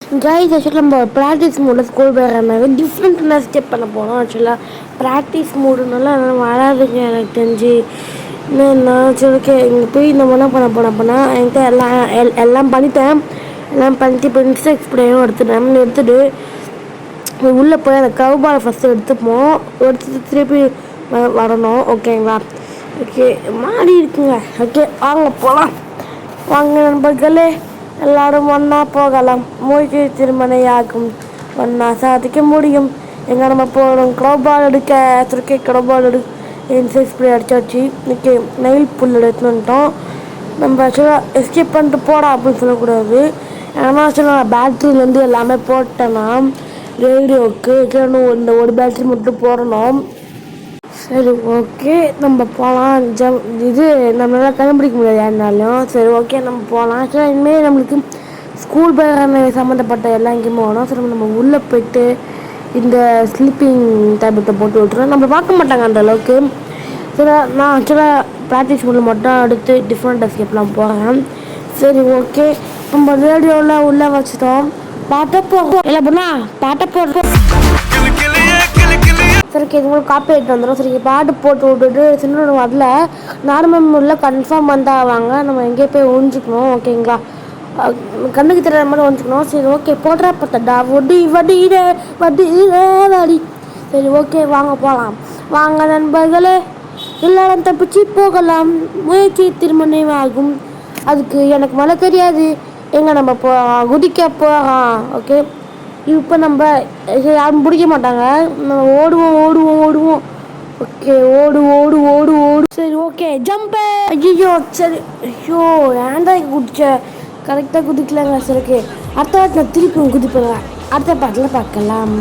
Guys ஆக்சுவலாக நம்ம practice மூடில் ஸ்கூல் போயிடுறாங்க டிஃப்ரெண்ட்டாக ஸ்டெப் பண்ண போனோம். ஆக்சுவலாக ப்ராக்டிஸ் மூடுனால வராதுங்க எனக்கு தெரிஞ்சு. என்னன்னா சரி ஓகே இங்கே போய் நம்ம என்ன பண்ண போனோம் அப்படின்னா என்கிட்ட எல்லாம் பண்ணிட்டேன். எல்லாம் பண்ணிட்டு இப்போ இன்ஸ்டா எக்ஸ்பிளைனும் எடுத்துகிட்டு உள்ளே போய் அந்த கவுபாலை ஃபஸ்ட்டு எடுத்துப்போம். எடுத்துட்டு திருப்பி வரணும். ஓகேங்களா? ஓகே மாறி இருக்குங்க. ஓகே வாங்க போகலாம். வாங்க நண்பர்களே, எல்லாரும் ஒன்றா போகலாம். மூழ்கி திருமணையாகும் ஒன்றா சாதிக்க முடியும். எங்கே நம்ம போகணும்? க்ளோபால் எடுக்க சுருக்கே க்ளோபால் இன்சைட் ஸ்ப்ரே அடிச்சாச்சு. ஓகே நெயில் புல் எடுத்துன்னு வந்துட்டோம். நம்ம ஆக்சுவலாக எஸ்கேப் பண்ணிட்டு போடா அப்படின்னு சொல்லக்கூடாது. ஏன்னா ஆக்சுவலாக பேட்ரிலேருந்து எல்லாமே போட்டேன்னா ரேடியோவுக்கு இந்த ஒரு பேட்ரி மட்டும் போடணும். சரி ஓகே நம்ம போகலாம். இது நம்மளால் கண்டுபிடிக்க முடியாது யாருனாலும். சரி ஓகே நம்ம போகலாம். ஆக்சுவலாக இனிமேல் நம்மளுக்கு ஸ்கூல் பேக் சம்மந்தப்பட்ட எல்லாம் எங்கேயுமே போகணும். சரி நம்ம உள்ளே போய்ட்டு இந்த ஸ்லீப்பிங் டேப்லெட்டை போட்டு விட்டுறோம். நம்ம பார்க்க மாட்டாங்க அந்த அளவுக்கு. சரி நான் ஆக்சுவலாக ப்ராக்டிஸ் மூலம் மட்டும் அடுத்து டிஃப்ரெண்ட் எஸ்கேப்லாம் போகிறேன். சரி ஓகே நம்ம ரேடியோவில் உள்ளே வச்சுட்டோம். பாட்டை போடுறோம் இல்லை பண்ணா பாட்டை போடுறோம். சரிக்கு இது காப்பி ஆகிட்டு வந்துடும். சரிங்க பாட்டு போட்டு விட்டுட்டு சின்ன வரல நார்மல் உள்ள கன்ஃபார்ம் வந்தாவாங்க. நம்ம எங்கேயே போய் ஒழிஞ்சிக்கணும். ஓகேங்களா? கண்ணுக்கு தெரியாத மாதிரி ஒழிஞ்சிக்கணும். சரி ஓகே போடுறா பார்த்தா வடி வடி வடி வடி. சரி ஓகே வாங்க போகலாம். வாங்க நண்பர்களே, எல்லாரும் தப்பிச்சு போகலாம். முயற்சி திருமணமாகும். அதுக்கு எனக்கு மழை தெரியாது. எங்கே நம்ம குதிக்க போகிறோம். ஓகே இப்போ நம்ம யாரும் பிடிக்க மாட்டாங்க. நம்ம ஓடுவோம். ஓகே ஓடு. சரி ஓகே ஜம்பு. ஐயோ சரி ஐயோ ஏன்டா குதிச்ச கரெக்டாக குதிக்கலாங்க. சரி ஓகே அடுத்த வாட்டி நான் திருப்பி குதிப்பேங்க. அடுத்த பாட்டில் பார்க்கலாம்.